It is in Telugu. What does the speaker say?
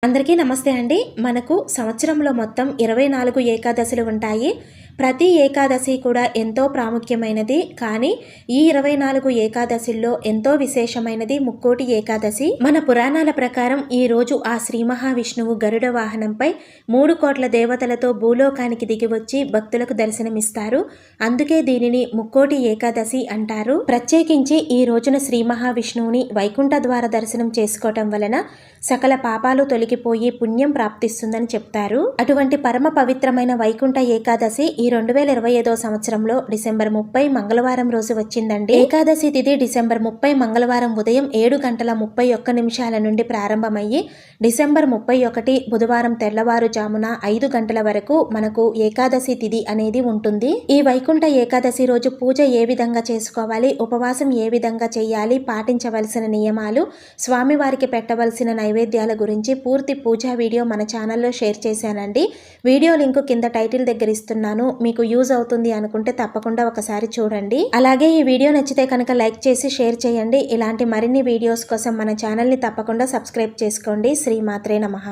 అందరికీ నమస్తే అండి. మనకు సంవత్సరంలో మొత్తం 24 ఏకాదశులు ఉంటాయి. ప్రతి ఏకాదశి కూడా ఎంతో ప్రాముఖ్యమైనది. కానీ ఈ 24 ఏకాదశుల్లో ఎంతో విశేషమైనది ముక్కోటి ఏకాదశి. మన పురాణాల ప్రకారం ఈ రోజు ఆ శ్రీ మహావిష్ణువు గరుడ వాహనంపై 3 కోట్ల దేవతలతో భూలోకానికి దిగివచ్చి భక్తులకు దర్శనమిస్తారు. అందుకే దీనిని ముక్కోటి ఏకాదశి అంటారు. ప్రత్యేకించి ఈ రోజున శ్రీ మహావిష్ణువుని వైకుంఠ ద్వార దర్శనం చేసుకోవటం వలన సకల పాపాలు తొలగిపోయి పుణ్యం ప్రాప్తిస్తుందని చెప్తారు. అటువంటి పరమ పవిత్రమైన వైకుంఠ ఏకాదశి ఈ 2025 సంవత్సరంలో డిసెంబర్ 30 మంగళవారం రోజు వచ్చిందండి. ఏకాదశి తిథి డిసెంబర్ 30 మంగళవారం ఉదయం 7:31 నుండి ప్రారంభమయ్యి డిసెంబర్ 31 బుధవారం తెల్లవారుజామున 5 గంటల వరకు మనకు ఏకాదశి తిథి అనేది ఉంటుంది. ఈ వైకుంఠ ఏకాదశి రోజు పూజ ఏ విధంగా చేసుకోవాలి, ఉపవాసం ఏ విధంగా చేయాలి, పాటించవలసిన నియమాలు, స్వామివారికి పెట్టవలసిన నైవేద్యాల గురించి పూర్తి పూజా వీడియో మన ఛానల్లో షేర్ చేశానండి. వీడియో లింకు కింద టైటిల్ దగ్గర ఇస్తున్నాను. మీకు యూజ్ అవుతుంది అనుకుంటే తప్పకుండా ఒకసారి చూడండి. అలాగే ఈ వీడియో నచ్చితే కనుక లైక్ చేసి షేర్ చేయండి. ఇలాంటి మరిన్ని వీడియోస్ కోసం మన ఛానల్ని తప్పకుండా సబ్స్క్రైబ్ చేసుకోండి. శ్రీమాత్రే నమః.